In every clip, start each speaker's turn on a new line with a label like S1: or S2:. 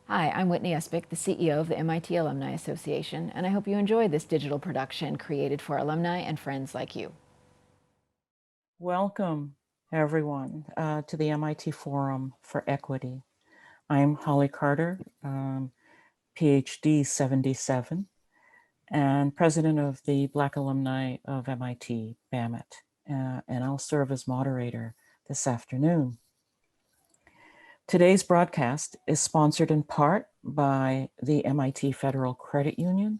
S1: Hi, I'm Whitney Espich, the CEO of the MIT Alumni Association, and I hope you enjoy this digital production created for alumni and friends like you.
S2: Welcome, everyone, to the MIT Forum for Equity. I'm Holly Carter, PhD 77, and president of the Black Alumni of MIT, BAMIT, and I'll serve as moderator this afternoon. Today's broadcast is sponsored in part by the MIT Federal Credit Union,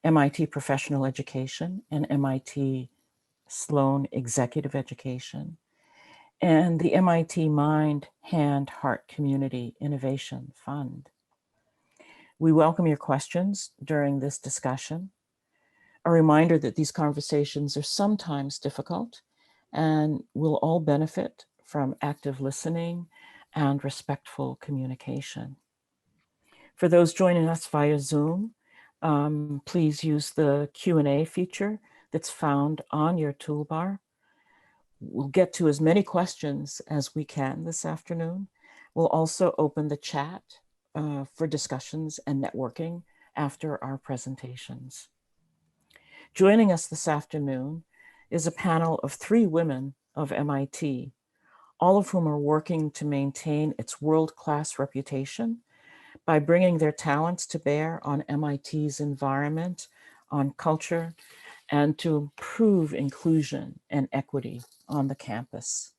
S2: MIT Professional Education, and MIT Sloan Executive Education, and the MIT Mind, Hand, Heart Community Innovation Fund. We welcome your questions during this discussion. A reminder that these conversations are sometimes difficult and will all benefit from active listening and respectful communication. For those joining us via Zoom, please use the Q&A feature that's found on your toolbar. We'll get to as many questions as we can this afternoon. We'll also open the chat for discussions and networking after our presentations. Joining us this afternoon is a panel of 3 women of MIT, all of whom are working to maintain its world-class reputation by bringing their talents to bear on MIT's environment, on culture, and to improve inclusion and equity on the campus.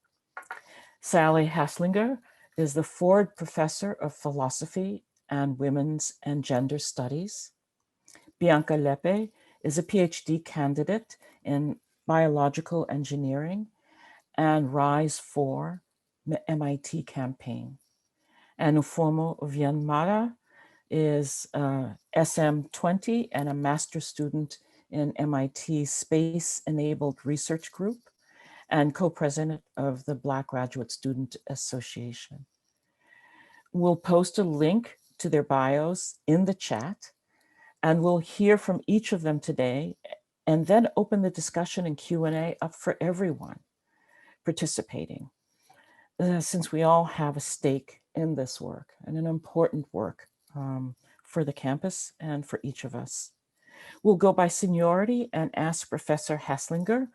S2: Sally Haslanger is the Ford Professor of Philosophy and Women's and Gender Studies. Bianca Lepe is a PhD candidate in biological engineering and Rise 4 MIT campaign. And Ufomo Ovianmara is SM20 and a master's student in MIT Space-Enabled Research Group and co-president of the Black Graduate Student Association. We'll post a link to their bios in the chat, and we'll hear from each of them today, and then open the discussion and Q&A up for everyone participating, since we all have a stake in this work and an important work for the campus and for each of us. We'll go by seniority and ask Professor Haslanger,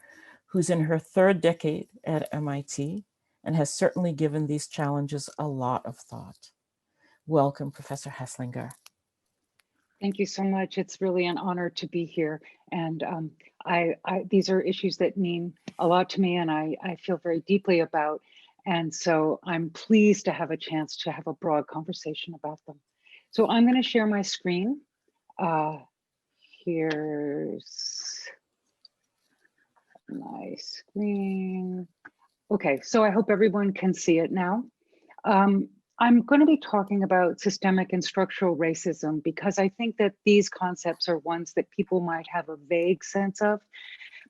S2: who's in her 3rd decade at MIT and has certainly given these challenges a lot of thought. Welcome, Professor Haslanger.
S3: Thank you so much. It's really an honor to be here. And these are issues that mean a lot to me and I feel very deeply about. And so I'm pleased to have a chance to have a broad conversation about them. So I'm going to share my screen. Here's my screen. Okay, so I hope everyone can see it now. I'm going to be talking about systemic and structural racism because I think that these concepts are ones that people might have a vague sense of,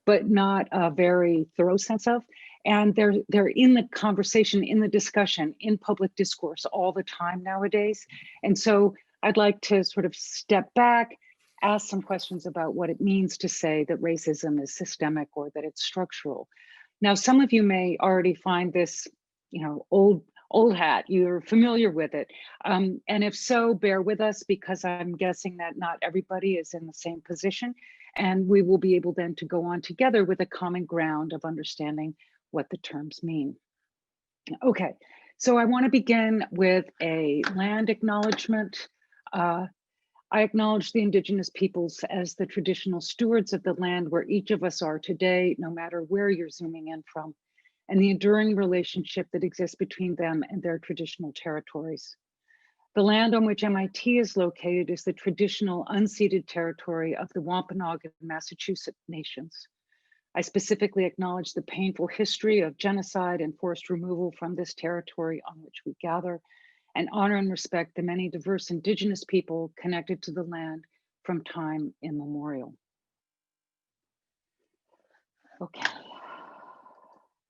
S3: but not a very thorough sense of. And they're in the conversation, in the discussion, in public discourse all the time nowadays. And so I'd like to sort of step back, ask some questions about what it means to say that racism is systemic or that it's structural. Now, some of you may already find this, old hat, you're familiar with it. And if so, bear with us because I'm guessing that not everybody is in the same position. And we will be able then to go on together with a common ground of understanding what the terms mean. Okay, so I want to begin with a land acknowledgement. I acknowledge the Indigenous peoples as the traditional stewards of the land where each of us are today, no matter where you're zooming in from, and the enduring relationship that exists between them and their traditional territories. The land on which MIT is located is the traditional unceded territory of the Wampanoag and Massachusetts nations. I specifically acknowledge the painful history of genocide and forced removal from this territory on which we gather, and honor and respect the many diverse Indigenous people connected to the land from time immemorial. Okay.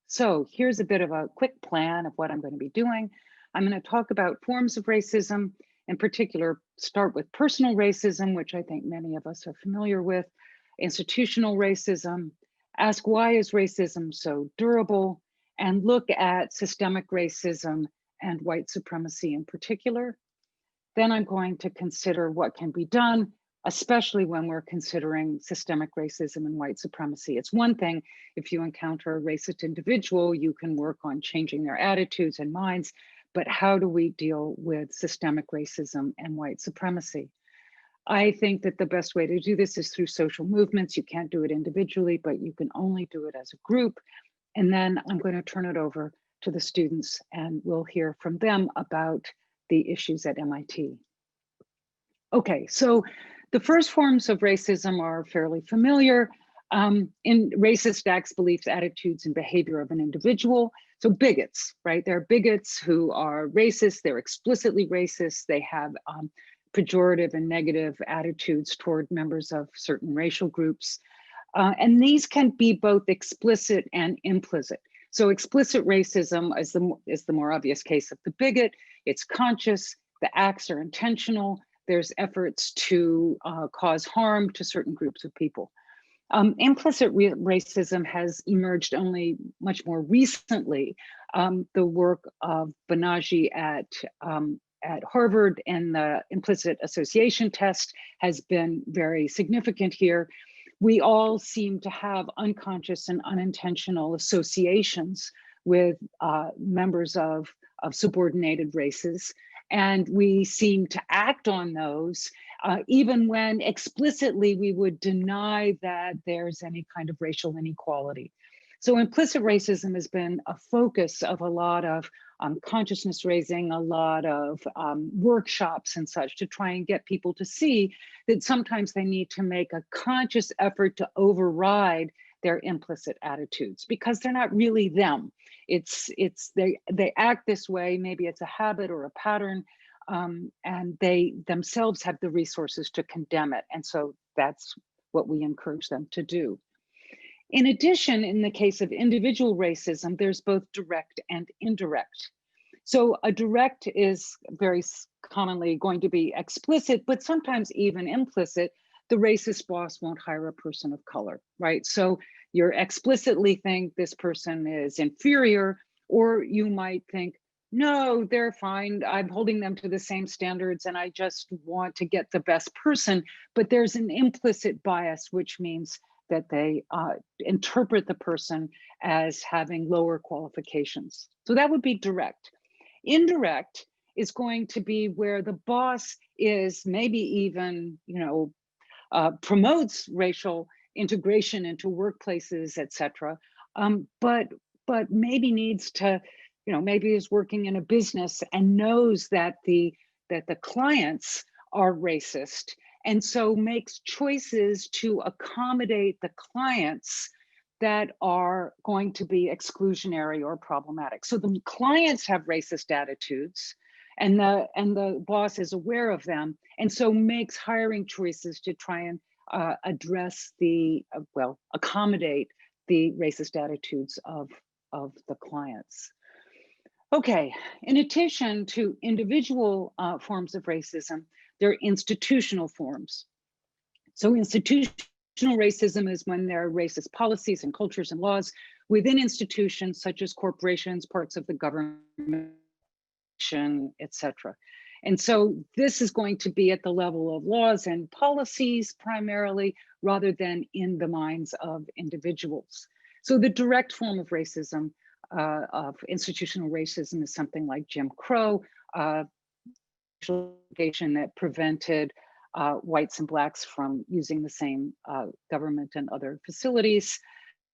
S3: So here's a bit of a quick plan of what I'm going to be doing. I'm going to talk about forms of racism, in particular, start with personal racism, which I think many of us are familiar with, institutional racism, ask why is racism so durable, and look at systemic racism and white supremacy in particular. Then I'm going to consider what can be done, especially when we're considering systemic racism and white supremacy. It's one thing if you encounter a racist individual, you can work on changing their attitudes and minds, but how do we deal with systemic racism and white supremacy? I think that the best way to do this is through social movements. You can't do it individually, but you can only do it as a group. And then I'm going to turn it over to the students and we'll hear from them about the issues at MIT. Okay, so the first forms of racism are fairly familiar. In racist acts, beliefs, attitudes, and behavior of an individual. So bigots, right? There are bigots who are racist, they're explicitly racist, they have pejorative and negative attitudes toward members of certain racial groups. And these can be both explicit and implicit. So explicit racism is the more obvious case of the bigot. It's conscious, the acts are intentional, there's efforts to cause harm to certain groups of people. Implicit racism has emerged only much more recently. The work of Banaji at Harvard and the implicit association test has been very significant here. We all seem to have unconscious and unintentional associations with members of subordinated races. And we seem to act on those, even when explicitly we would deny that there's any kind of racial inequality. So implicit racism has been a focus of a lot of consciousness raising, a lot of workshops and such to try and get people to see that sometimes they need to make a conscious effort to override their implicit attitudes because they're not really them. They act this way, maybe it's a habit or a pattern, and they themselves have the resources to condemn it. And so that's what we encourage them to do. In addition, in the case of individual racism, there's both direct and indirect. So a direct is very commonly going to be explicit, but sometimes even implicit. The racist boss won't hire a person of color, right? So you're explicitly think this person is inferior, or you might think, no, they're fine. I'm holding them to the same standards and I just want to get the best person. But there's an implicit bias, which means that they interpret the person as having lower qualifications. So that would be direct. Indirect is going to be where the boss is maybe even, promotes racial integration into workplaces, et cetera, but maybe needs to, maybe is working in a business and knows that the clients are racist, and so makes choices to accommodate the clients that are going to be exclusionary or problematic. So the clients have racist attitudes, and the boss is aware of them, and so makes hiring choices to try and address accommodate the racist attitudes of the clients. Okay, in addition to individual forms of racism, there are institutional forms. So institutional racism is when there are racist policies and cultures and laws within institutions such as corporations, parts of the government, etc. And so this is going to be at the level of laws and policies primarily, rather than in the minds of individuals. So the direct form of racism, of institutional racism, is something like Jim Crow, that prevented whites and blacks from using the same government and other facilities.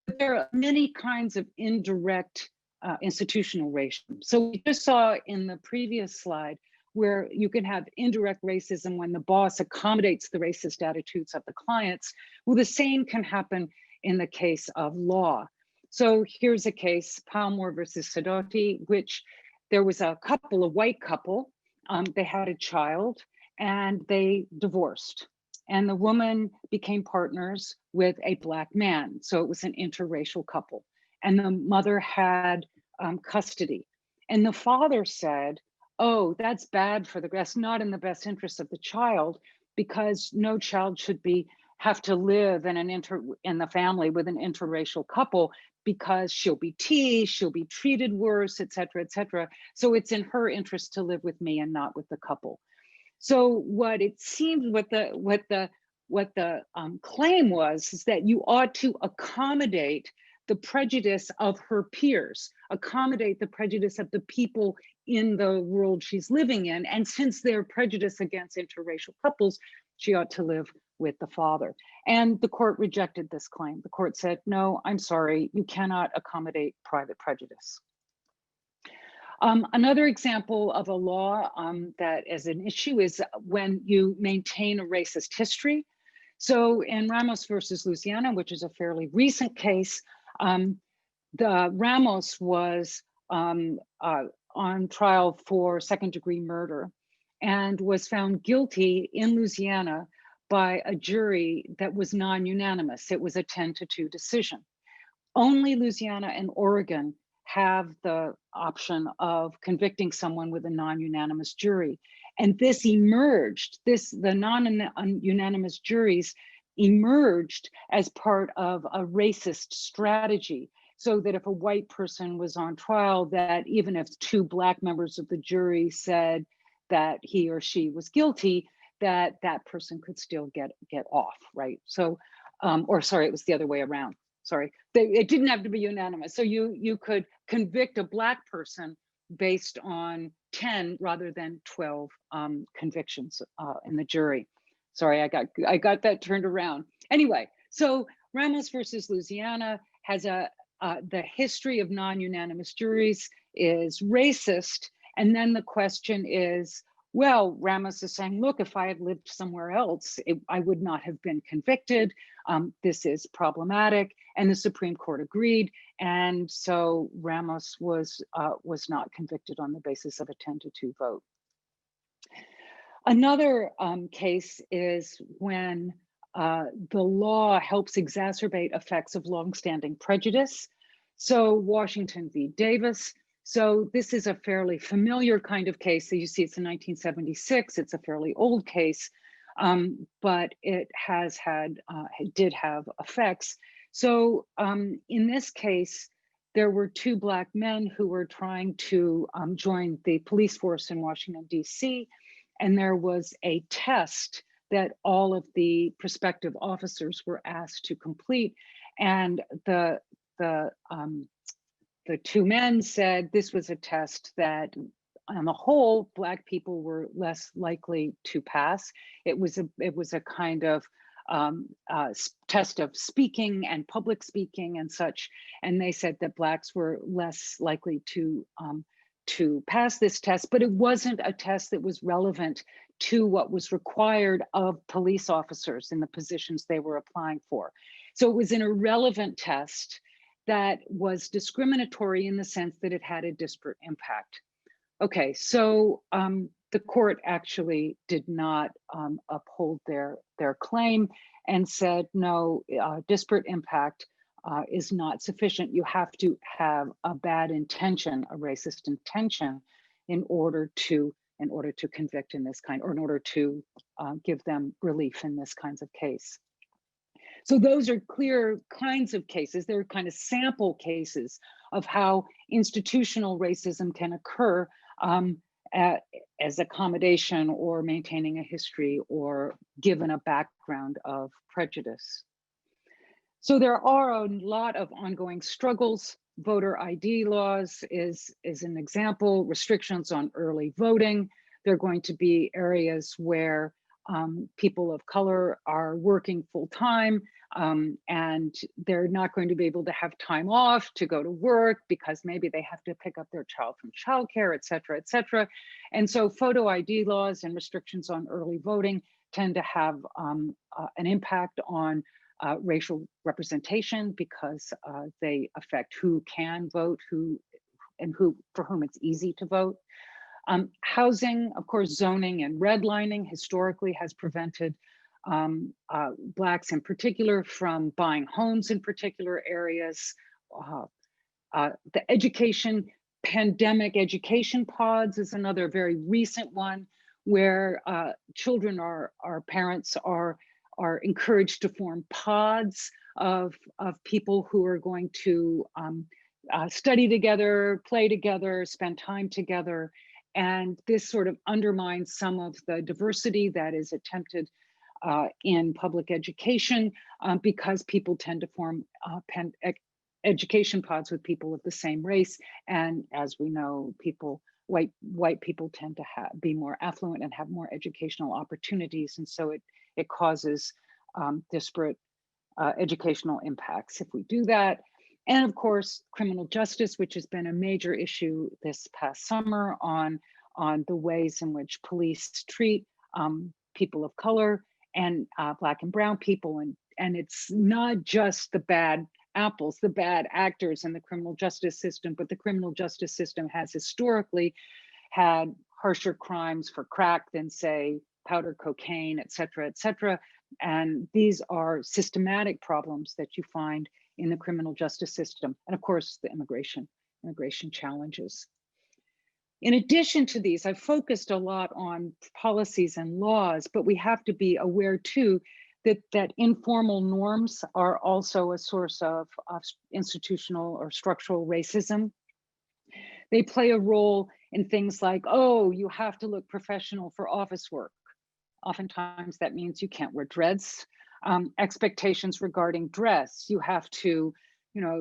S3: But there are many kinds of indirect institutional racism. So we just saw in the previous slide where you can have indirect racism when the boss accommodates the racist attitudes of the clients. Well, the same can happen in the case of law. So here's a case, Palmore versus Sidoti, which there was a white couple, they had a child and they divorced. And the woman became partners with a black man. So it was an interracial couple. And the mother had custody. And the father said, oh, that's bad that's not in the best interest of the child, because no child should have to live in the family with an interracial couple, because she'll be teased, she'll be treated worse, et cetera, et cetera. So it's in her interest to live with me and not with the couple. So what it seemed, what the claim was, is that you ought to accommodate the prejudice of her peers, accommodate the prejudice of the people in the world she's living in. And since they're prejudice against interracial couples, she ought to live with the father. And the court rejected this claim. The court said, no, I'm sorry, you cannot accommodate private prejudice. Another example of a law that is an issue is when you maintain a racist history. So in Ramos versus Louisiana, which is a fairly recent case, the Ramos was on trial for second-degree murder and was found guilty in Louisiana by a jury that was non-unanimous. It was a 10-2 decision. Only Louisiana and Oregon have the option of convicting someone with a non-unanimous jury. And this emerged, the non-unanimous juries emerged as part of a racist strategy, so that if a white person was on trial, that even if 2 Black members of the jury said that he or she was guilty, that person could still get off, right? So, or sorry, it was the other way around. Sorry, it didn't have to be unanimous. So you could convict a Black person based on 10 rather than 12 convictions in the jury. Sorry, I got that turned around. Anyway, so Ramos versus Louisiana has the history of non-unanimous juries is racist. And then the question is, well, Ramos is saying, look, if I had lived somewhere else, I would not have been convicted. This is problematic. And the Supreme Court agreed. And so Ramos was not convicted on the basis of a 10-2 vote. Another case is when the law helps exacerbate effects of longstanding prejudice. So Washington v. Davis. So this is a fairly familiar kind of case. So you see it's in 1976. It's a fairly old case, but it has had, it did have effects. So in this case, there were 2 Black men who were trying to join the police force in Washington, D.C., and there was a test that all of the prospective officers were asked to complete. And the 2 men said this was a test that, on the whole, Black people were less likely to pass. It was a kind of test of speaking and public speaking and such. And they said that Blacks were less likely to pass this test, but it wasn't a test that was relevant to what was required of police officers in the positions they were applying for. So it was an irrelevant test that was discriminatory in the sense that it had a disparate impact. Okay, so the court actually did not uphold their claim and said, no, disparate impact is not sufficient. You have to have a bad intention, a racist intention, in order to convict in this kind, or in order to give them relief in this kinds of case. So those are clear kinds of cases. They're kind of sample cases of how institutional racism can occur as accommodation or maintaining a history or given a background of prejudice. So there are a lot of ongoing struggles. Voter ID laws is an example, restrictions on early voting. There are going to be areas where people of color are working full time and they're not going to be able to have time off to go to work because maybe they have to pick up their child from childcare, et cetera, et cetera. And so photo ID laws and restrictions on early voting tend to have an impact on racial representation because they affect who can vote, for whom it's easy to vote. Housing, of course, zoning and redlining historically has prevented Blacks in particular from buying homes in particular areas. The education, pandemic education pods is another very recent one where children parents are encouraged to form pods of people who are going to study together, play together, spend time together. And this sort of undermines some of the diversity that is attempted in public education, because people tend to form education pods with people of the same race. And as we know, white people tend to be more affluent and have more educational opportunities. And so it causes disparate educational impacts if we do that. And of course, criminal justice, which has been a major issue this past summer on the ways in which police treat people of color and Black and brown people. And it's not just the bad apples, the bad actors in the criminal justice system, but the criminal justice system has historically had harsher crimes for crack than, say, powder cocaine, et cetera, et cetera. And these are systematic problems that you find in the criminal justice system. And of course, the immigration challenges. In addition to these, I've focused a lot on policies and laws, but we have to be aware too that informal norms are also a source of institutional or structural racism. They play a role in things like, oh, you have to look professional for office work. Oftentimes that means you can't wear dreads. Expectations regarding dress, you have to,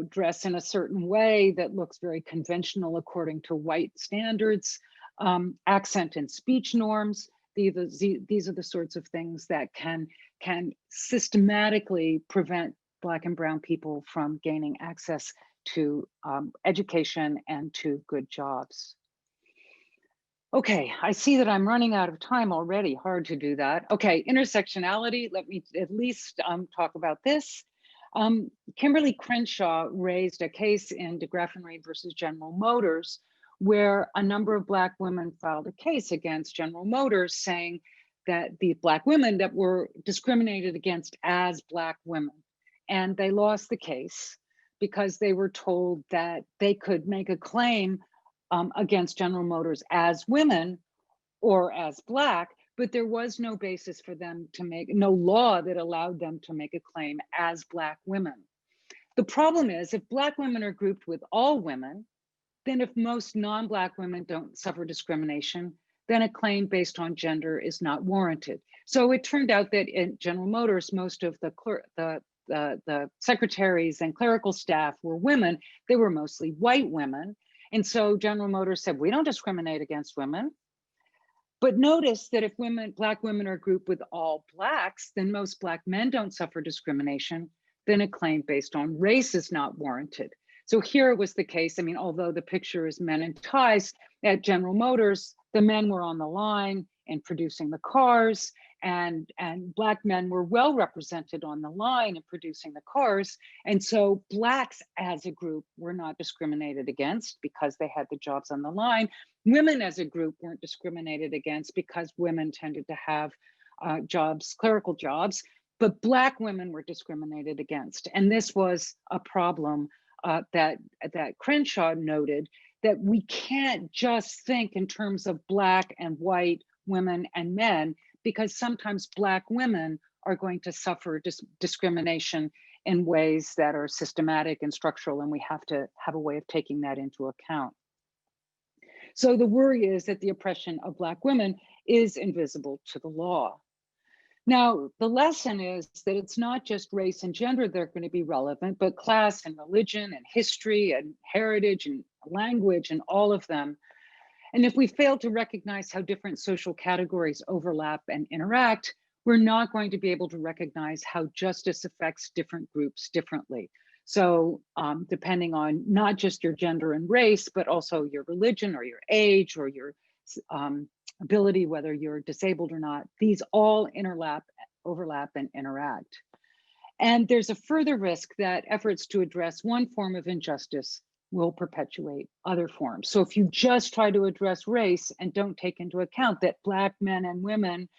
S3: dress in a certain way that looks very conventional according to white standards. Accent and speech norms, these are the sorts of things that can systematically prevent Black and brown people from gaining access to education and to good jobs. Okay, I see that I'm running out of time already. Hard to do that. Okay, intersectionality. Let me at least talk about this. Kimberly Crenshaw raised a case in DeGraff and Reed versus General Motors, where a number of Black women filed a case against General Motors saying that the Black women that were discriminated against as Black women. And they lost the case because they were told that they could make a claim against General Motors as women or as Black, but there was no basis for them to no law that allowed them to make a claim as Black women. The problem is, if Black women are grouped with all women, then if most non-Black women don't suffer discrimination, then a claim based on gender is not warranted. So it turned out that in General Motors, most of the secretaries and clerical staff were women. They were mostly white women. And so General Motors said, we don't discriminate against women. But notice that if Black women are grouped with all Blacks, then most Black men don't suffer discrimination, then a claim based on race is not warranted. So here it was the case. I mean, although the picture is men in ties, at General Motors, the men were on the line and producing the cars, and Black men were well represented on the line and producing the cars. And so Blacks as a group were not discriminated against because they had the jobs on the line. Women as a group weren't discriminated against because women tended to have jobs, clerical jobs, but Black women were discriminated against. And this was a problem that Crenshaw noted, that we can't just think in terms of Black and white women and men, because sometimes Black women are going to suffer discrimination in ways that are systematic and structural, and we have to have a way of taking that into account. So the worry is that the oppression of Black women is invisible to the law. Now, the lesson is that it's not just race and gender that are going to be relevant, but class and religion and history and heritage and language and all of them. And if we fail to recognize how different social categories overlap and interact, we're not going to be able to recognize how justice affects different groups differently. So depending on not just your gender and race, but also your religion or your age or your ability, whether you're disabled or not, these all overlap and interact. And there's a further risk that efforts to address one form of injustice will perpetuate other forms. So if you just try to address race and don't take into account that Black men and women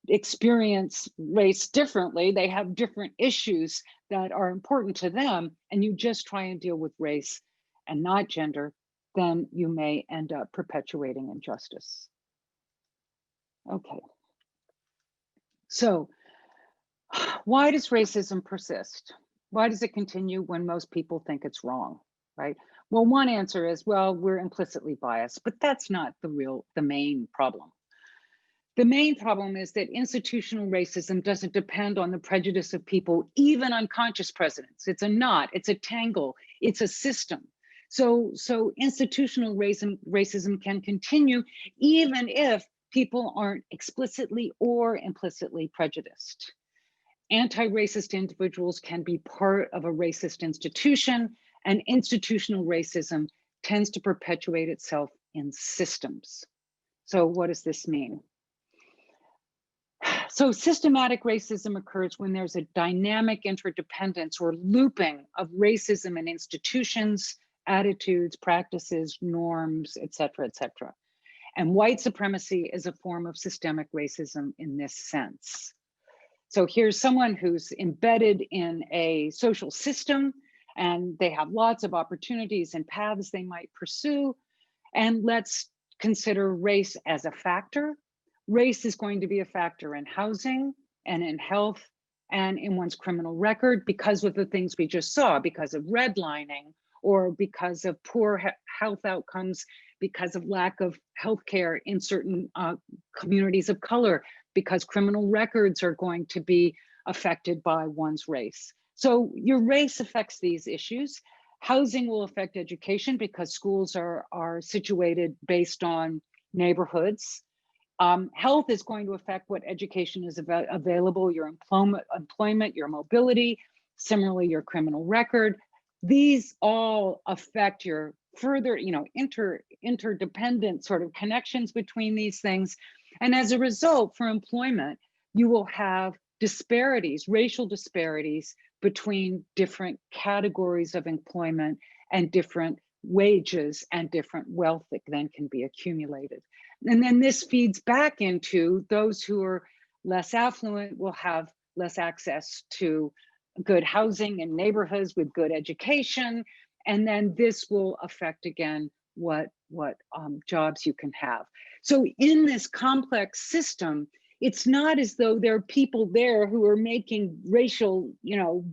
S3: experience race differently, they have different issues that are important to them, and you just try and deal with race and not gender, then you may end up perpetuating injustice. Okay. So why does racism persist? Why does it continue when most people think it's wrong, right? Well, one answer is, well, we're implicitly biased, but that's not the main problem. The main problem is that institutional racism doesn't depend on the prejudice of people, even unconscious presidents. It's a knot, it's a tangle, it's a system. So institutional racism can continue even if people aren't explicitly or implicitly prejudiced. Anti-racist individuals can be part of a racist institution, and institutional racism tends to perpetuate itself in systems. So what does this mean? So systematic racism occurs when there's a dynamic interdependence or looping of racism in institutions, attitudes, practices, norms, et cetera, et cetera. And white supremacy is a form of systemic racism in this sense. So here's someone who's embedded in a social system, and they have lots of opportunities and paths they might pursue. And let's consider race as a factor. Race is going to be a factor in housing and in health and in one's criminal record because of the things we just saw, because of redlining or because of poor health outcomes, because of lack of healthcare in certain communities of color, because criminal records are going to be affected by one's race. So your race affects these issues. Housing will affect education because schools are situated based on neighborhoods. Health is going to affect what education is available, your employment, your mobility, similarly your criminal record. These all affect your further, interdependent sort of connections between these things. And as a result, for employment, you will have disparities, racial disparities between different categories of employment and different wages and different wealth that then can be accumulated. And then this feeds back into those who are less affluent will have less access to good housing and neighborhoods with good education. And then this will affect again what jobs you can have. So in this complex system, it's not as though there are people there who are making racial,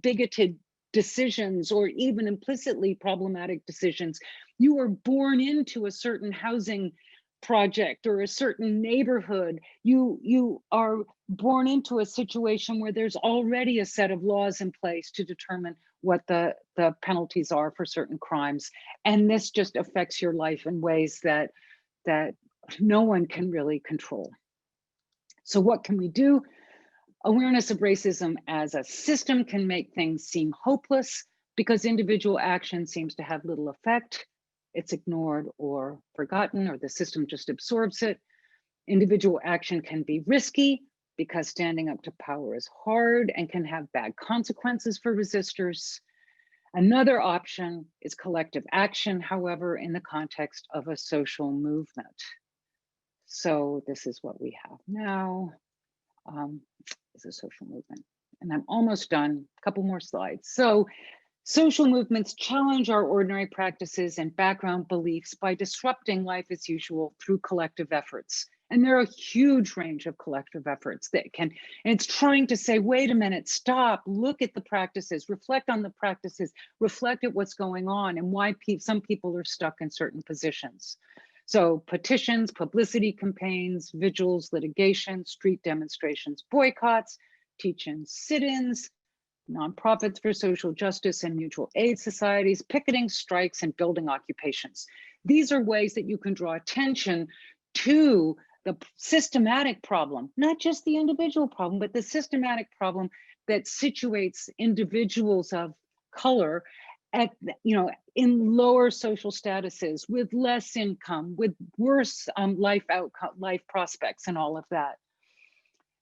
S3: bigoted decisions or even implicitly problematic decisions. You are born into a certain housing project or a certain neighborhood. You are born into a situation where there's already a set of laws in place to determine what the penalties are for certain crimes. And this just affects your life in ways that no one can really control. So what can we do? Awareness of racism as a system can make things seem hopeless because individual action seems to have little effect. It's ignored or forgotten, or the system just absorbs it. Individual action can be risky because standing up to power is hard and can have bad consequences for resistors. Another option is collective action, however, in the context of a social movement. So this is what we have now, is a social movement. And I'm almost done, a couple more slides. So social movements challenge our ordinary practices and background beliefs by disrupting life as usual through collective efforts. And there are a huge range of collective efforts that can, and it's trying to say, wait a minute, stop, look at the practices, reflect on the practices, reflect at what's going on and why some people are stuck in certain positions. So petitions, publicity campaigns, vigils, litigation, street demonstrations, boycotts, teach-ins, sit-ins, nonprofits for social justice and mutual aid societies, picketing, strikes, and building occupations. These are ways that you can draw attention to the systematic problem, not just the individual problem, but the systematic problem that situates individuals of color at, in lower social statuses, with less income, with worse life prospects and all of that.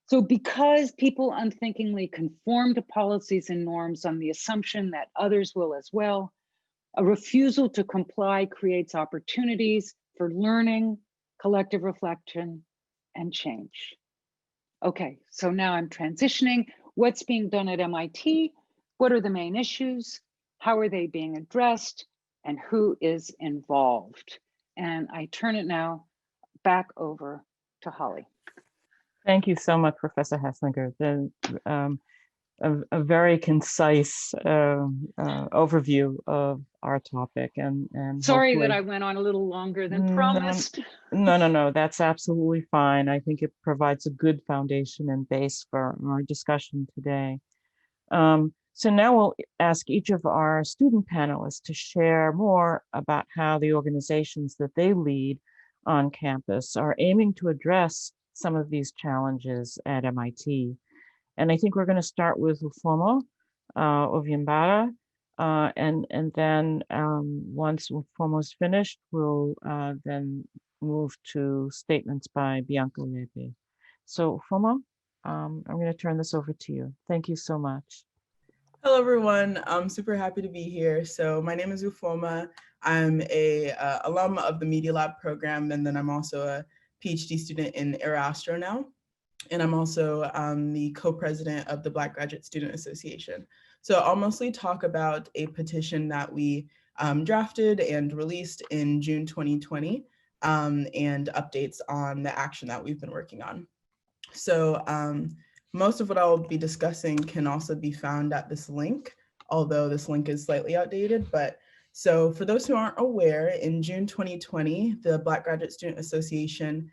S3: So because people unthinkingly conform to policies and norms on the assumption that others will as well, a refusal to comply creates opportunities for learning, collective reflection, and change. Okay, so now I'm transitioning. What's being done at MIT? What are the main issues? How are they being addressed? And who is involved? And I turn it now back over to Holly.
S2: Thank you so much, Professor Haslanger. a very concise overview of our topic, and
S3: Sorry that
S2: hopefully,
S3: I went on a little longer than
S2: no,
S3: promised.
S2: no, that's absolutely fine. I think it provides a good foundation and base for our discussion today. So now we'll ask each of our student panelists to share more about how the organizations that they lead on campus are aiming to address some of these challenges at MIT. And I think we're going to start with Ufomo Ovimbara, and then once Ufomo's finished, we'll then move to statements by Bianca Lepe. So Ufomo, I'm going to turn this over to you. Thank you so much.
S4: Hello, everyone. I'm super happy to be here. So my name is Ufoma. I'm a alum of the Media Lab program, and then I'm also a PhD student in Aeroastro now. And I'm also the co-president of the Black Graduate Student Association. So I'll mostly talk about a petition that we drafted and released in June 2020, and updates on the action that we've been working on. So most of what I'll be discussing can also be found at this link, although this link is slightly outdated. But so for those who aren't aware, in June 2020, the Black Graduate Student Association,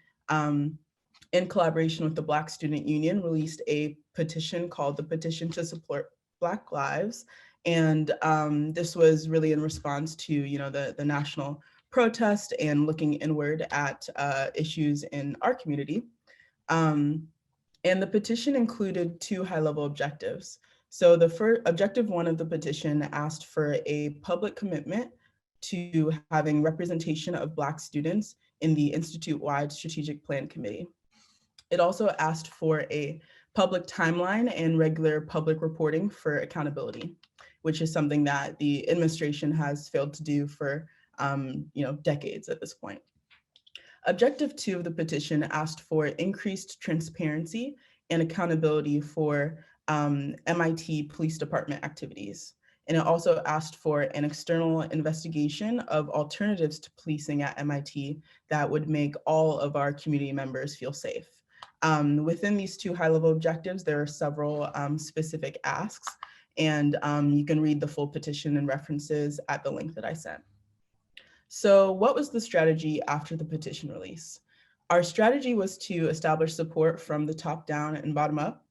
S4: in collaboration with the Black Student Union, released a petition called the Petition to Support Black Lives. And this was really in response to, the national protest and looking inward at issues in our community. And the petition included two high-level objectives. So the first, objective one of the petition asked for a public commitment to having representation of Black students in the institute-wide strategic plan committee. It also asked for a public timeline and regular public reporting for accountability, which is something that the administration has failed to do for decades at this point. Objective 2 of the petition asked for increased transparency and accountability for MIT Police Department activities. And it also asked for an external investigation of alternatives to policing at MIT that would make all of our community members feel safe. Within these two high-level objectives, there are several specific asks, and you can read the full petition and references at the link that I sent. So what was the strategy after the petition release? Our strategy was to establish support from the top down and bottom up.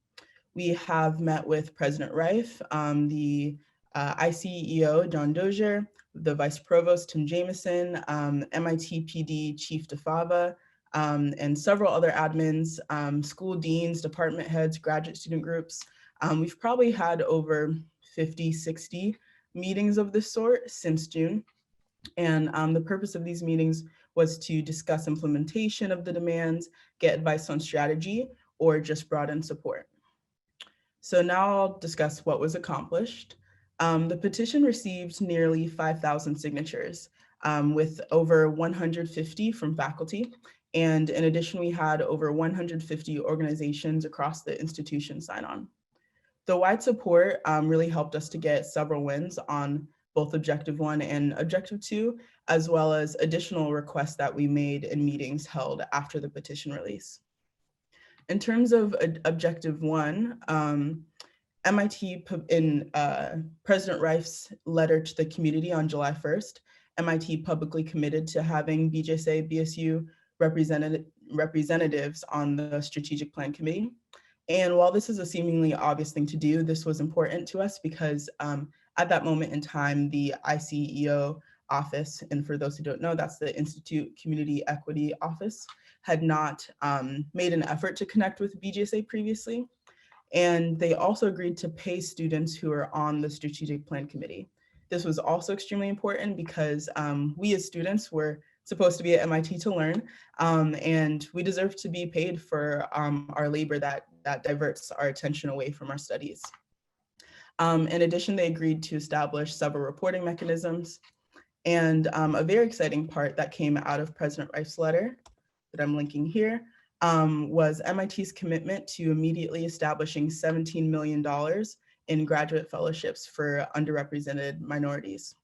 S4: We have met with President Rife, the ICEO, John Dozier, the Vice Provost, Tim Jameson, MIT PD Chief DeFava, and several other admins, school deans, department heads, graduate student groups. We've probably had over 50, 60 meetings of this sort since June. And the purpose of these meetings was to discuss implementation of the demands, get advice on strategy, or just broaden support. So now I'll discuss what was accomplished. The petition received nearly 5,000 signatures, with over 150 from faculty. And in addition, we had over 150 organizations across the institution sign on. The wide support really helped us to get several wins on both Objective 1 and Objective 2, as well as additional requests that we made in meetings held after the petition release. In terms of Objective 1, MIT, in President Rife's letter to the community on July 1st, MIT publicly committed to having BJSA, BSU representatives on the strategic plan committee. And while this is a seemingly obvious thing to do, this was important to us because at that moment in time, the ICEO office, and for those who don't know, that's the Institute Community Equity Office, had not made an effort to connect with BJSA previously. And they also agreed to pay students who are on the strategic plan committee. This was also extremely important because we as students were supposed to be at MIT to learn, and we deserve to be paid for our labor that diverts our attention away from our studies. In addition, they agreed to establish several reporting mechanisms. And a very exciting part that came out of President Rife's letter that I'm linking here was MIT's commitment to immediately establishing $17 million in graduate fellowships for underrepresented minorities.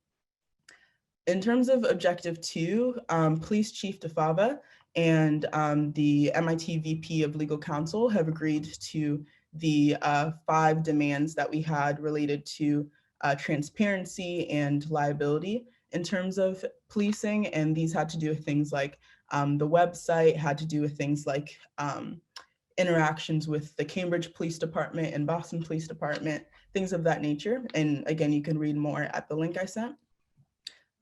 S4: In terms of Objective 2, Police Chief DeFava and the MIT VP of Legal Counsel have agreed to the 5 demands that we had related to transparency and liability in terms of policing. And these had to do with things like the website, had to do with things like interactions with the Cambridge Police Department and Boston Police Department, things of that nature. And again, you can read more at the link I sent.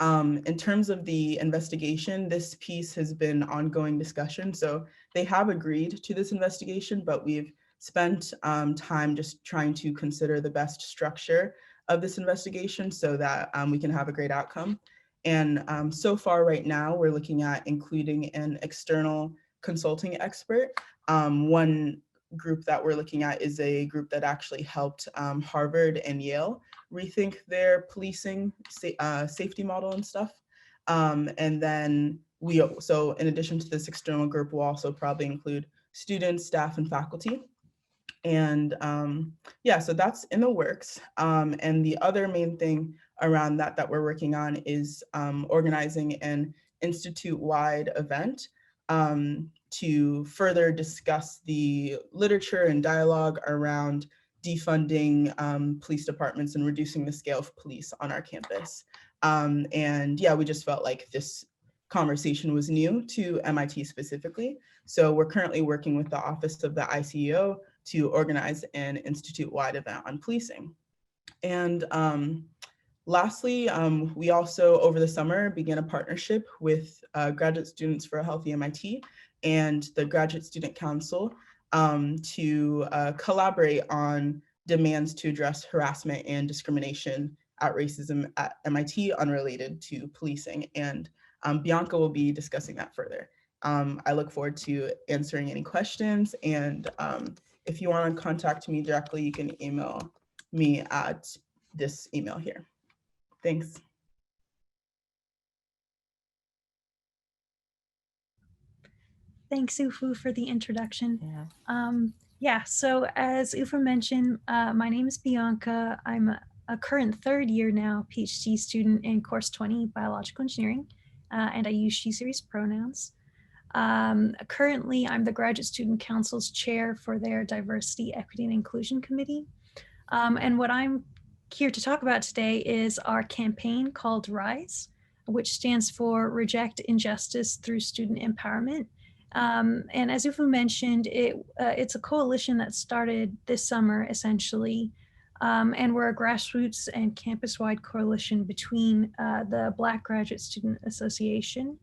S4: In terms of the investigation, this piece has been ongoing discussion. So they have agreed to this investigation, but we've spent time just trying to consider the best structure of this investigation so that we can have a great outcome. And so far right now, we're looking at including an external consulting expert. One group that we're looking at is a group that actually helped Harvard and Yale rethink their policing safety model and stuff. And then so in addition to this external group, we'll also probably include students, staff, and faculty. And yeah, so that's in the works. And the other main thing around that we're working on is organizing an institute-wide event to further discuss the literature and dialogue around defunding police departments and reducing the scale of police on our campus. And yeah, we just felt like this conversation was new to MIT specifically. So we're currently working with the Office of the ICEO to organize an institute-wide event on policing. And lastly, we also over the summer began a partnership with Graduate Students for a Healthy MIT and the Graduate Student Council to collaborate on demands to address harassment and discrimination at racism at MIT unrelated to policing. And Bianca will be discussing that further. I look forward to answering any questions. And if you want to contact me directly, you can email me at this email here. Thanks.
S5: Thanks, Ufu, for the introduction.
S2: Yeah.
S5: Yeah, so as Ufu mentioned, my name is Bianca. I'm a current third year now PhD student in course 20, Biological Engineering, and I use she, series pronouns. Currently, I'm the Graduate Student Council's chair for their Diversity, Equity, and Inclusion Committee. And what I'm here to talk about today is our campaign called RISE, which stands for Reject Injustice Through Student Empowerment. And as Ufu mentioned, it's a coalition that started this summer, essentially. And we're a grassroots and campus-wide coalition between the Black Graduate Student Association,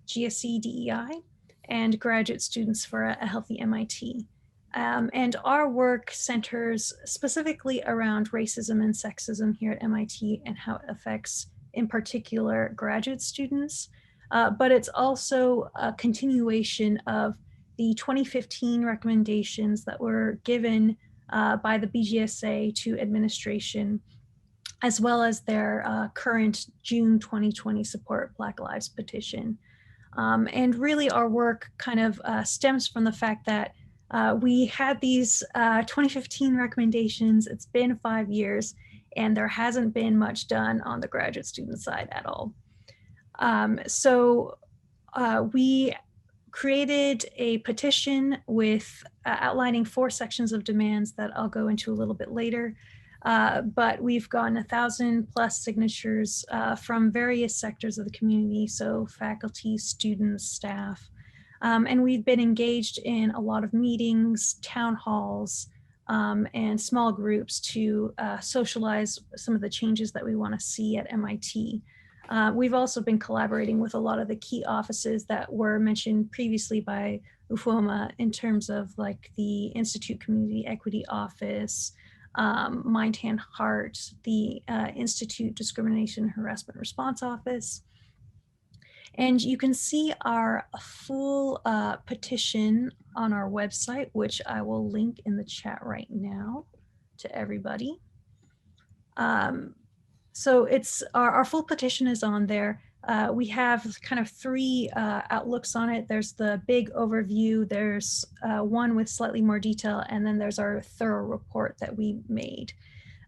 S5: GSC DEI, and Graduate Students for a Healthy MIT. And our work centers specifically around racism and sexism here at MIT and how it affects, in particular, graduate students. But it's also a continuation of the 2015 recommendations that were given by the BGSA to administration, as well as their current June 2020 Support Black Lives petition. And really our work kind of stems from the fact that we had these 2015 recommendations. It's been 5 years and there hasn't been much done on the graduate student side at all. So we created a petition with outlining 4 sections of demands that I'll go into a little bit later. But we've gotten 1,000+ signatures from various sectors of the community, so faculty, students, staff. And we've been engaged in a lot of meetings, town halls, and small groups to socialize some of the changes that we want to see at MIT. We've also been collaborating with a lot of the key offices that were mentioned previously by Ufoma in terms of like the Institute Community Equity Office, Mind, Hand, Heart, the Institute Discrimination and Harassment Response Office. And you can see our full petition on our website, which I will link in the chat right now to everybody. So it's our full petition is on there. We have kind of 3 outlooks on it. There's the big overview, there's one with slightly more detail, and then there's our thorough report that we made.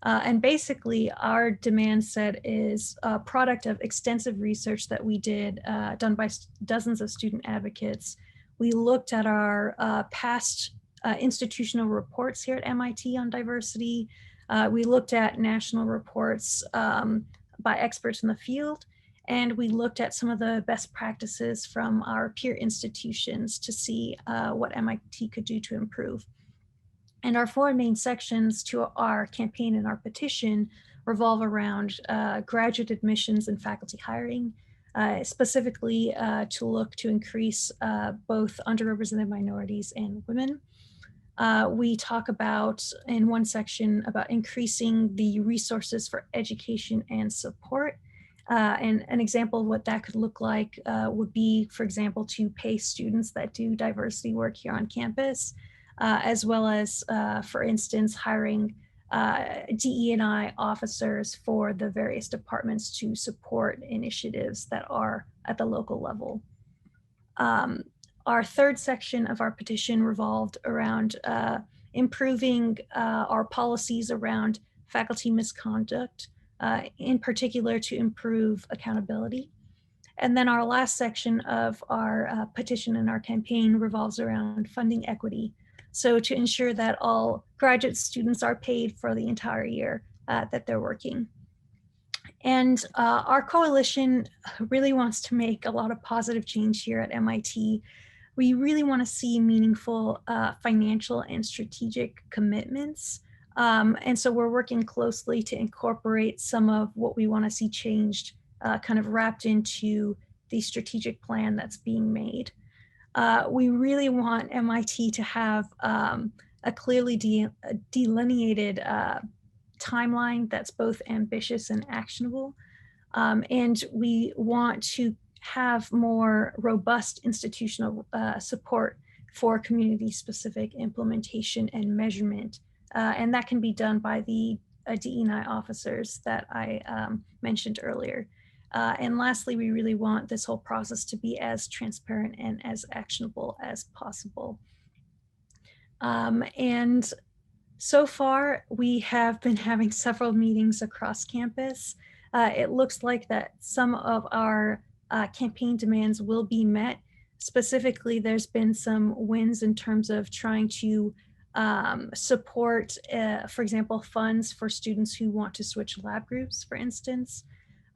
S5: And basically our demand set is a product of extensive research that we did, done by dozens of student advocates. We looked at our past institutional reports here at MIT on diversity. We looked at national reports by experts in the field, and we looked at some of the best practices from our peer institutions to see what MIT could do to improve. And our four main sections to our campaign and our petition revolve around graduate admissions and faculty hiring, specifically to look to increase both underrepresented minorities and women. We talk about, in one section, about increasing the resources for education and support. And an example of what that could look like would be, for example, to pay students that do diversity work here on campus, as well as, for instance, hiring DE&I officers for the various departments to support initiatives that are at the local level. Our third section of our petition revolved around improving our policies around faculty misconduct, in particular to improve accountability. And then our last section of our petition and our campaign revolves around funding equity. So to ensure that all graduate students are paid for the entire year that they're working. And our coalition really wants to make a lot of positive change here at MIT. We really want to see meaningful financial and strategic commitments. And so we're working closely to incorporate some of what we want to see changed, kind of wrapped into the strategic plan that's being made. We really want MIT to have a clearly delineated timeline that's both ambitious and actionable. And we want to have more robust institutional support for community-specific implementation and measurement. And that can be done by the DE&I officers that I mentioned earlier. And lastly, we really want this whole process to be as transparent and as actionable as possible. And so far, we have been having several meetings across campus. It looks like that some of our campaign demands will be met. Specifically, there's been some wins in terms of trying to support, for example, funds for students who want to switch lab groups, for instance.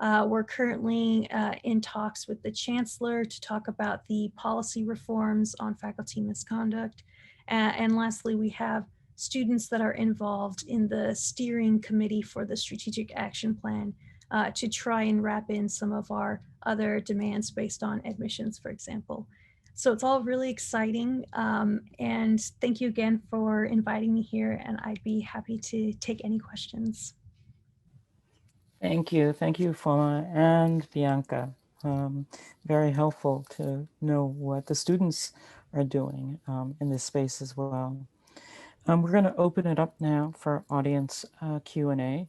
S5: We're currently in talks with the chancellor to talk about the policy reforms on faculty misconduct. And lastly, we have students that are involved in the steering committee for the strategic action plan to try and wrap in some of our other demands based on admissions, for example. So it's all really exciting. And thank you again for inviting me here, and I'd be happy to take any questions.
S2: Thank you, Foma and Bianca. Very helpful to know what the students are doing in this space as well. We're going to open it up now for audience Q&A.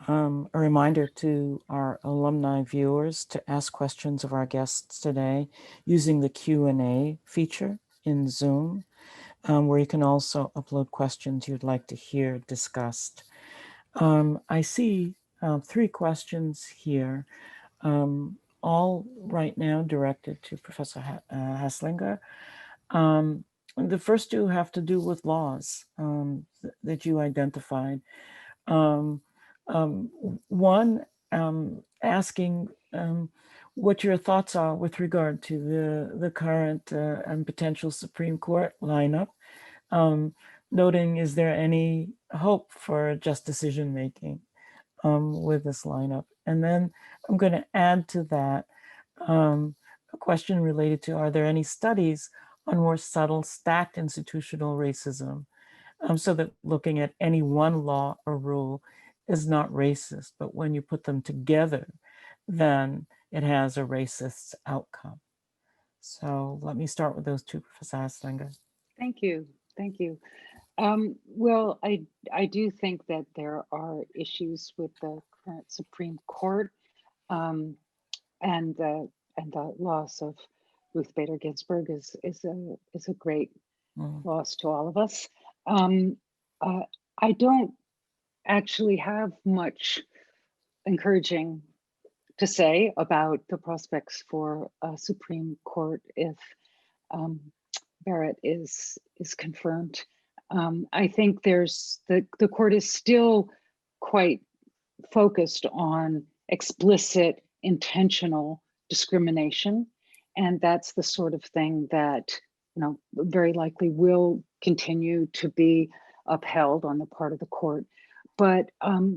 S2: A reminder to our alumni viewers to ask questions of our guests today using the Q&A feature in Zoom, where you can also upload questions you'd like to hear discussed. I see 3 questions here, all right now directed to Professor Haslanger. The first 2 have to do with laws that you identified. One asking what your thoughts are with regard to the current and potential Supreme Court lineup, noting is there any hope for just decision making with this lineup? And then I'm going to add to that a question related to, are there any studies on more subtle stacked institutional racism, so that looking at any one law or rule is not racist, but when you put them together, then it has a racist outcome. So let me start with those 2, Professor Haslanger.
S3: Thank you. Well, I do think that there are issues with the current Supreme Court and the loss of Ruth Bader Ginsburg is a great loss to all of us. I don't actually have much encouraging to say about the prospects for a Supreme Court if Barrett is confirmed. I think there's the court is still quite focused on explicit, intentional discrimination, and that's the sort of thing that very likely will continue to be upheld on the part of the court. But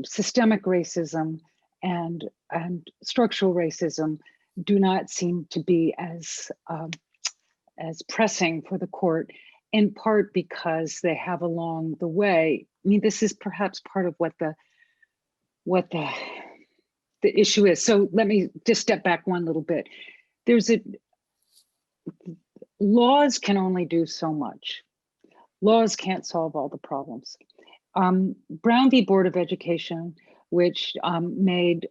S3: systemic racism and structural racism do not seem to be as pressing for the court, in part because they have along the way. I mean, this is perhaps part of what the issue is. So let me just step back one little bit. Laws can only do so much. Laws can't solve all the problems. Brown v. Board of Education, which made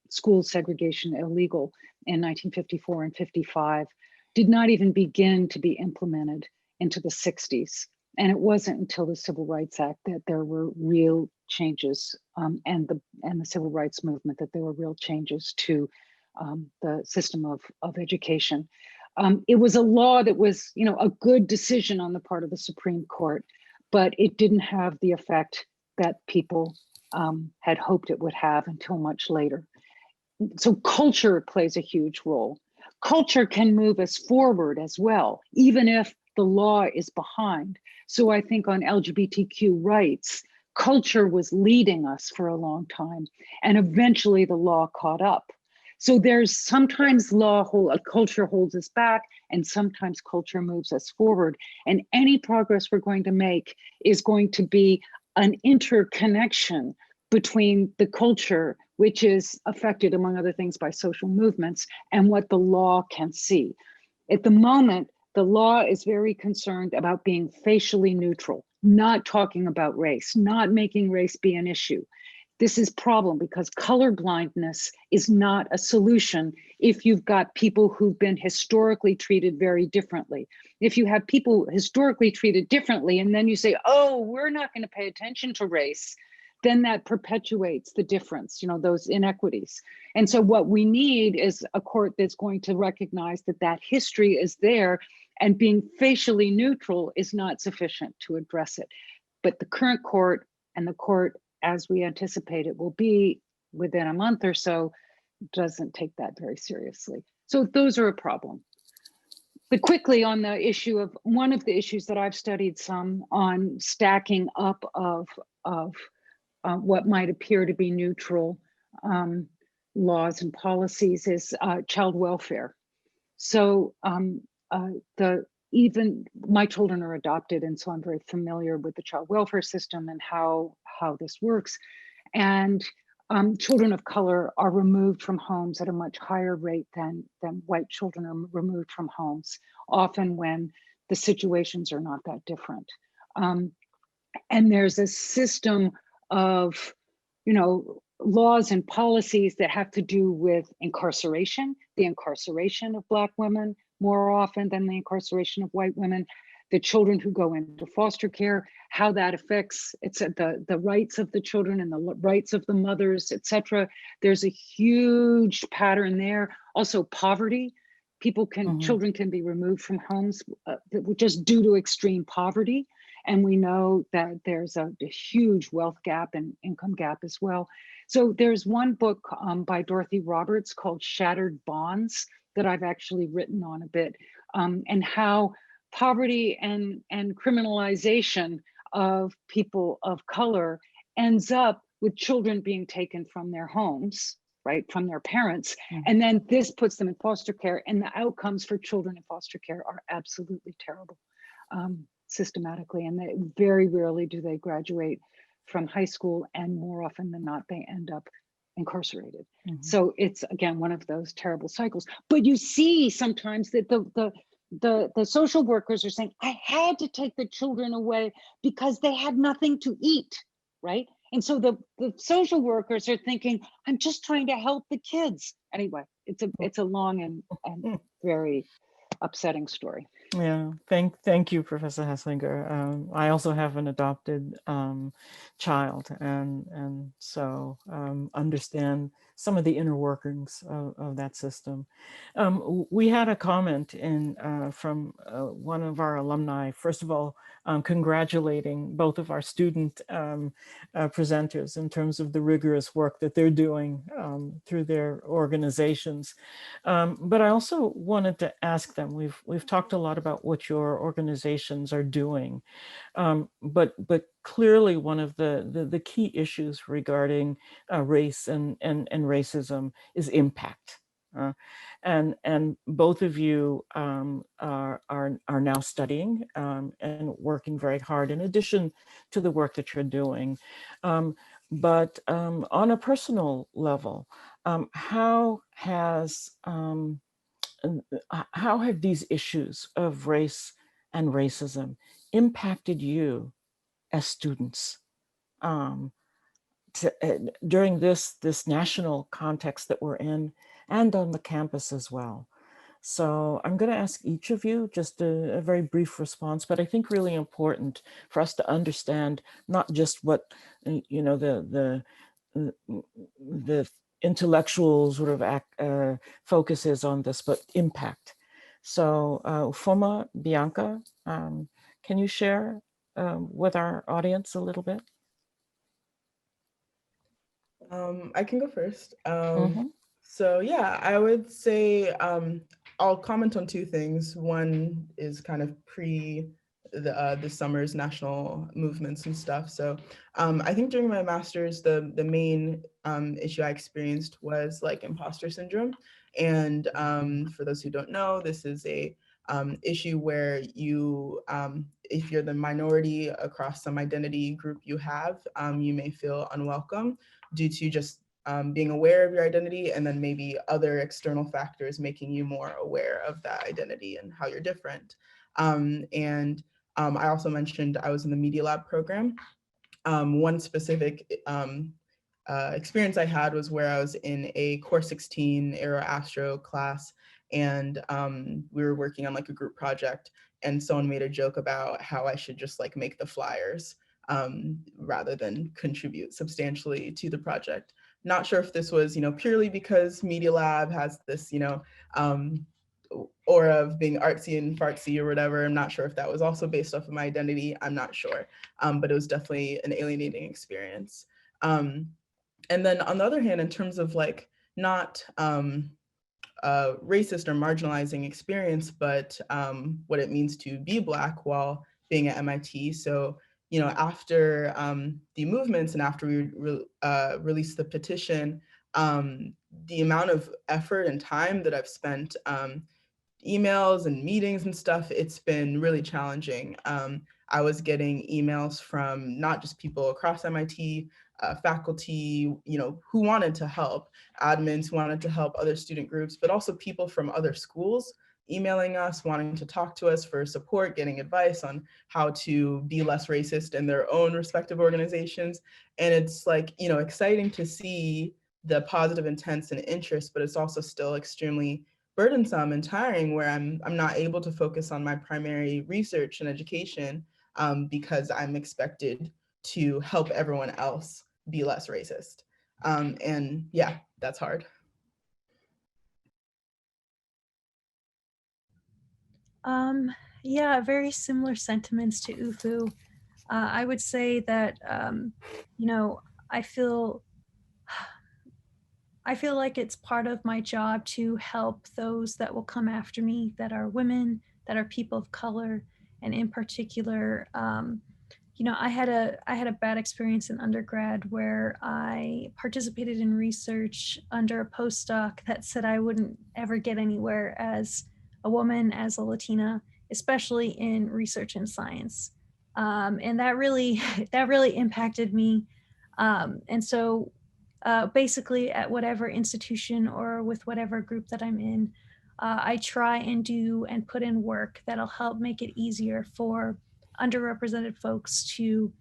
S3: school segregation illegal in 1954 and 55, did not even begin to be implemented into the 60s. And it wasn't until the Civil Rights Act that there were real changes, and the Civil Rights Movement, that there were real changes to the system of education. It was a law that was, a good decision on the part of the Supreme Court, but it didn't have the effect that people had hoped it would have until much later. So culture plays a huge role. Culture can move us forward as well, even if the law is behind. So I think on LGBTQ rights, culture was leading us for a long time, and eventually the law caught up. So there's sometimes culture holds us back, and sometimes culture moves us forward. And any progress we're going to make is going to be an interconnection between the culture, which is affected, among other things, by social movements, and what the law can see. At the moment, the law is very concerned about being facially neutral, not talking about race, not making race be an issue. This is a problem because colorblindness is not a solution if you've got people who've been historically treated very differently. If you have people historically treated differently and then you say, oh, we're not going to pay attention to race, then that perpetuates the difference, those inequities. And so what we need is a court that's going to recognize that that history is there, and being facially neutral is not sufficient to address it. But the current court, and the court as we anticipate it will be within a month or so, doesn't take that very seriously. So those are a problem. But quickly on the issue of one of the issues that I've studied some on stacking up of what might appear to be neutral laws and policies is child welfare. So even my children are adopted, and so I'm very familiar with the child welfare system and how this works. And children of color are removed from homes at a much higher rate than white children are removed from homes, often when the situations are not that different. And there's a system of, laws and policies that have to do with incarceration, the incarceration of Black women more often than the incarceration of white women, the children who go into foster care, how that affects the rights of the children and the rights of the mothers, etc. There's a huge pattern there. Also poverty. Children can be removed from homes just due to extreme poverty. And we know that there's a huge wealth gap and income gap as well. So there's one book by Dorothy Roberts called Shattered Bonds that I've actually written on a bit, and how poverty and criminalization of people of color ends up with children being taken from their homes, right, from their parents. And then this puts them in foster care, and the outcomes for children in foster care are absolutely terrible. Systematically, and they very rarely do they graduate from high school, and more often than not they end up incarcerated. So it's again one of those terrible cycles. But you see sometimes that the social workers are saying, I had to take the children away because they had nothing to eat, right? And so the social workers are thinking, I'm just trying to help the kids. Anyway, it's a long and very upsetting story.
S2: Yeah, thank you, Professor Haslanger. I also have an adopted child, and so understand some of the inner workings of that system. We had a comment in from one of our alumni. First of all, congratulating both of our student presenters in terms of the rigorous work that they're doing through their organizations. But I also wanted to ask them, we've talked a lot about what your organizations are doing, but clearly one of the key issues regarding race and racism is impact. Uh, and both of you are now studying and working very hard in addition to the work that you're doing. But on a personal level, how have these issues of race and racism impacted you as students during this national context that we're in and on the campus as well? So I'm going to ask each of you just a very brief response, but I think really important for us to understand not just what the intellectual sort of focus is on this, but impact. So Foma, Bianca, can you share with our audience a little bit?
S4: I can go first.
S2: Mm-hmm.
S4: So yeah, I would say I'll comment on two things. One is kind of pre the summer's national movements and stuff. So I think during my master's, the main issue I experienced was like imposter syndrome. And for those who don't know, this is a issue where you, if you're the minority across some identity group you have, you may feel unwelcome due to just being aware of your identity, and then maybe other external factors making you more aware of that identity and how you're different. I also mentioned I was in the Media Lab program. One specific experience I had was where I was in a Core 16 Aero Astro class, and we were working on like a group project, and someone made a joke about how I should just like make the flyers rather than contribute substantially to the project. Not sure if this was, purely because Media Lab has this, aura of being artsy and fartsy or whatever. I'm not sure if that was also based off of my identity. I'm not sure, but it was definitely an alienating experience. And then on the other hand, in terms of like not racist or marginalizing experience, but what it means to be Black while being at MIT. So, after the movements and after we released the petition, the amount of effort and time that I've spent emails and meetings and stuff, it's been really challenging. I was getting emails from not just people across MIT, faculty, who wanted to help, admins who wanted to help other student groups, but also people from other schools emailing us, wanting to talk to us for support, getting advice on how to be less racist in their own respective organizations. And it's like, exciting to see the positive intents and interest, but it's also still extremely burdensome and tiring where I'm not able to focus on my primary research and education because I'm expected to help everyone else be less racist. And yeah, that's hard.
S5: Yeah, very similar sentiments to Ufu. I would say that, I feel like it's part of my job to help those that will come after me, that are women, that are people of color, and in particular, I had a bad experience in undergrad where I participated in research under a postdoc that said I wouldn't ever get anywhere as a woman, as a Latina, especially in research and science, and that really impacted me. And so basically at whatever institution or with whatever group that I'm in, I try and do and put in work that'll help make it easier for underrepresented folks to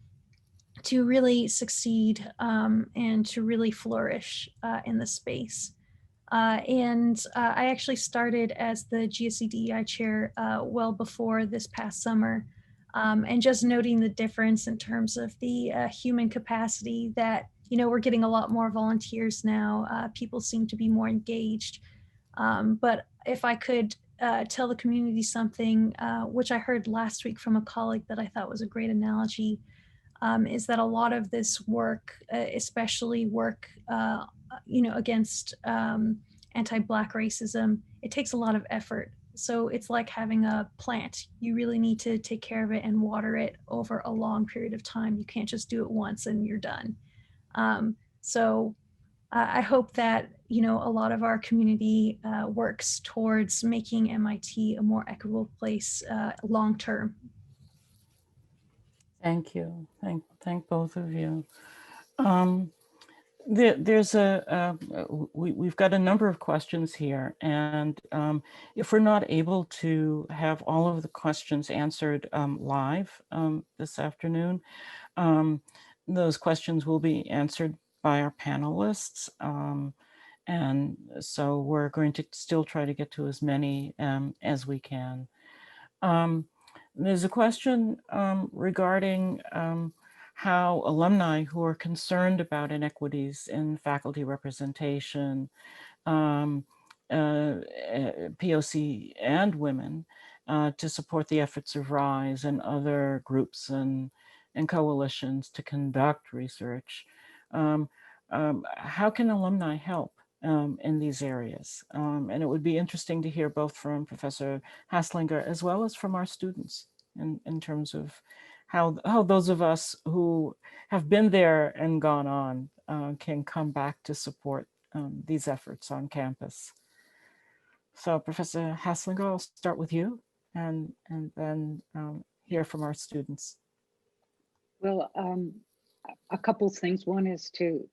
S5: really succeed and to really flourish in the space. I actually started as the GSC DEI chair well before this past summer. And just noting the difference in terms of the human capacity that, we're getting a lot more volunteers now. People seem to be more engaged. But if I could tell the community something, which I heard last week from a colleague that I thought was a great analogy, is that a lot of this work, especially work, against anti-Black racism, it takes a lot of effort. So it's like having a plant. You really need to take care of it and water it over a long period of time. You can't just do it once and you're done. So I hope that, a lot of our community works towards making MIT a more equitable place long-term.
S2: Thank you. Thank both of you. We've got a number of questions here, and if we're not able to have all of the questions answered live this afternoon, those questions will be answered by our panelists. And so we're going to still try to get to as many as we can. There's a question regarding how alumni who are concerned about inequities in faculty representation, POC and women, to support the efforts of RISE and other groups and coalitions to conduct research. How can alumni help in these areas? And it would be interesting to hear both from Professor Haslanger as well as from our students in terms of how those of us who have been there and gone on can come back to support these efforts on campus. So Professor Haslanger, I'll start with you and then hear from our students.
S3: Well, a couple things. One is to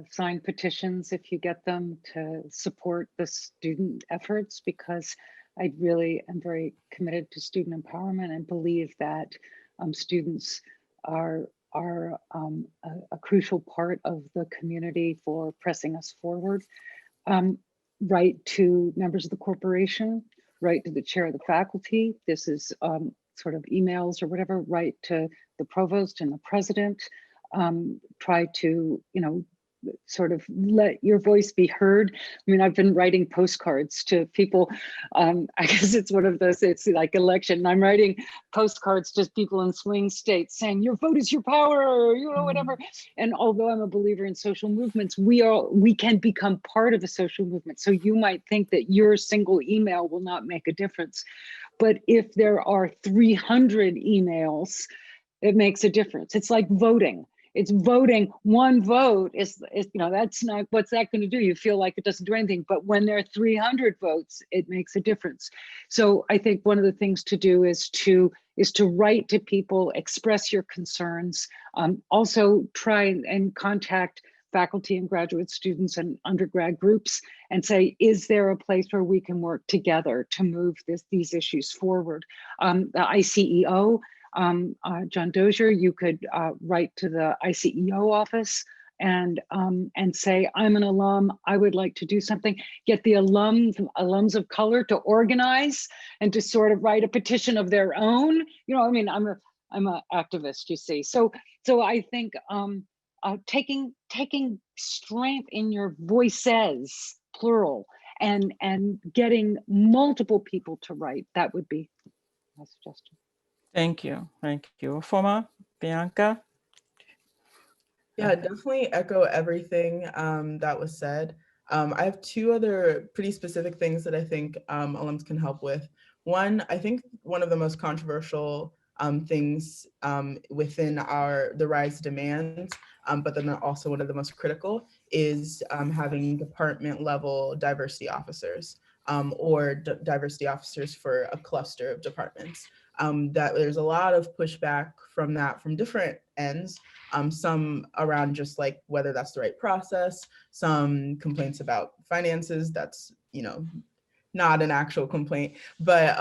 S3: sign petitions if you get them to support the student efforts, because I really am very committed to student empowerment and believe that students are a crucial part of the community for pressing us forward. Right to members of the corporation, right to the chair of the faculty. This is sort of emails or whatever, right to the provost and the president. Try to, sort of let your voice be heard. I mean, I've been writing postcards to people. I guess it's one of those, it's like election. And I'm writing postcards to people in swing states saying, your vote is your power, or, whatever. And although I'm a believer in social movements, we can become part of a social movement. So you might think that your single email will not make a difference. But if there are 300 emails, it makes a difference. It's like voting. It's voting. One vote is that's not, what's that going to do? You feel like it doesn't do anything. But when there are 300 votes, it makes a difference. So I think one of the things to do is to write to people, express your concerns. Also try and contact faculty and graduate students and undergrad groups and say, is there a place where we can work together to move these issues forward? The ICEO, John Dozier, you could write to the ICEO office and say, I'm an alum, I would like to do something. Get the alums of color to organize and to sort of write a petition of their own. I'm an activist, you see. So I think taking strength in your voices, plural, and getting multiple people to write, that would be my suggestion.
S2: Thank you. Ufoma, Bianca?
S4: Yeah, definitely echo everything that was said. I have two other pretty specific things that I think alums can help with. One, I think one of the most controversial things within the RISE demands, but then also one of the most critical, is having department level diversity officers or diversity officers for a cluster of departments. That there's a lot of pushback from that from different ends. Some around just like whether that's the right process, some complaints about finances, that's, not an actual complaint, but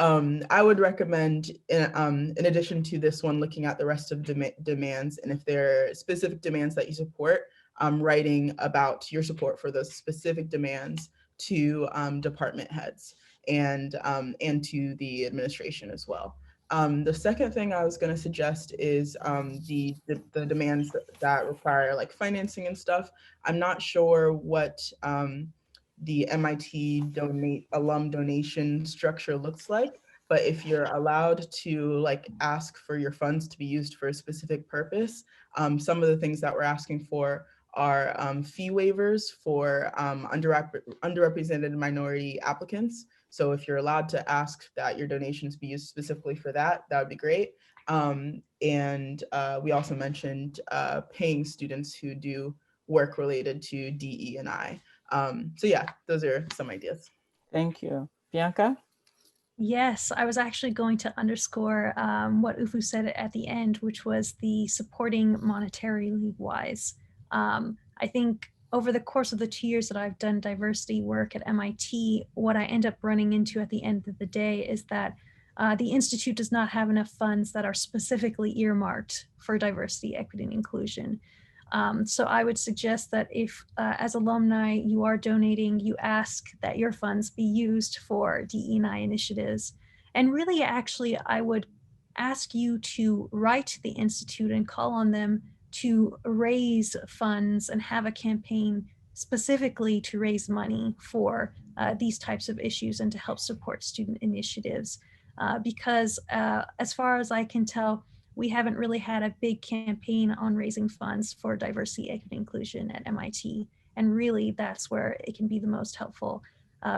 S4: I would recommend, in addition to this one, looking at the rest of demands, and if there are specific demands that you support, writing about your support for those specific demands to department heads and to the administration as well. The second thing I was going to suggest is the demands that require like financing and stuff. I'm not sure what the MIT alum donation structure looks like, but if you're allowed to like ask for your funds to be used for a specific purpose, some of the things that we're asking for are fee waivers for underrepresented minority applicants. So if you're allowed to ask that your donations be used specifically for that, that would be great. We also mentioned paying students who do work related to DE&I. So yeah, those are some ideas.
S2: Thank you. Bianca?
S5: Yes, I was actually going to underscore what Ufu said at the end, which was the supporting monetarily wise. I think over the course of the 2 years that I've done diversity work at MIT, what I end up running into at the end of the day is that the Institute does not have enough funds that are specifically earmarked for diversity, equity, and inclusion. So I would suggest that if, as alumni, you are donating, you ask that your funds be used for DE&I initiatives. And really, actually, I would ask you to write to the Institute and call on them to raise funds and have a campaign specifically to raise money for these types of issues and to help support student initiatives. Because as far as I can tell, we haven't really had a big campaign on raising funds for diversity, equity, inclusion at MIT. And really, that's where it can be the most helpful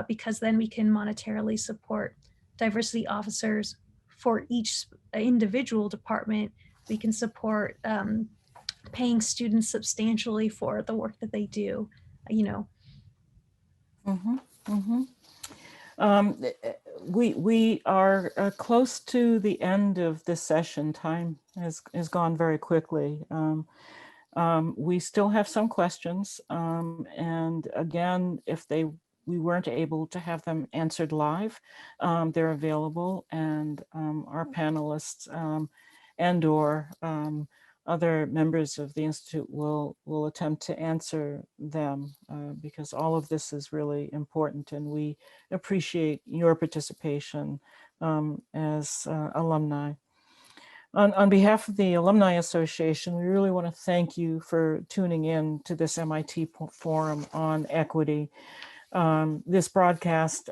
S5: because then we can monetarily support diversity officers for each individual department. We can support paying students substantially for the work that they do, you know.
S2: Mm-hmm, mm-hmm. We are close to the end of this session. Time has gone very quickly. We still have some questions, and again, if we weren't able to have them answered live, they're available, and our panelists and/or other members of the Institute will attempt to answer them because all of this is really important, and we appreciate your participation as alumni. On behalf of the Alumni Association, we really want to thank you for tuning in to this MIT Forum on Equity. This broadcast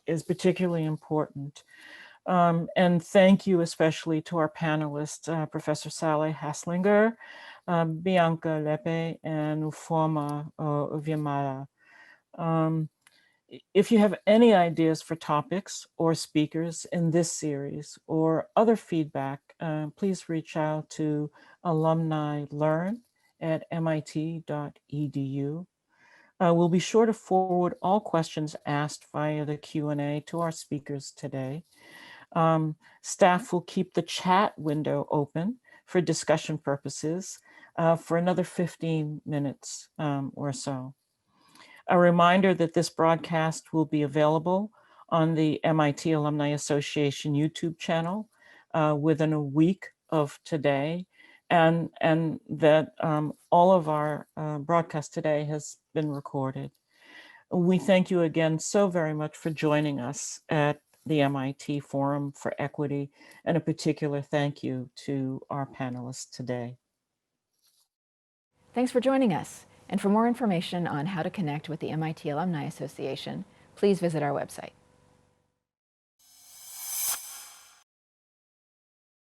S2: is particularly important. And thank you especially to our panelists, Professor Sally Haslanger, Bianca Lepe, and Ufoma Uviamala. If you have any ideas for topics or speakers in this series or other feedback, please reach out to alumnilearn@mit.edu. We'll be sure to forward all questions asked via the Q&A to our speakers today. Staff will keep the chat window open for discussion purposes for another 15 minutes or so. A reminder that this broadcast will be available on the MIT Alumni Association YouTube channel within a week of today, and that all of our broadcast today has been recorded. We thank you again so very much for joining us at the MIT Forum for Equity, and a particular thank you to our panelists today.
S1: Thanks for joining us. And for more information on how to connect with the MIT Alumni Association, please visit our website.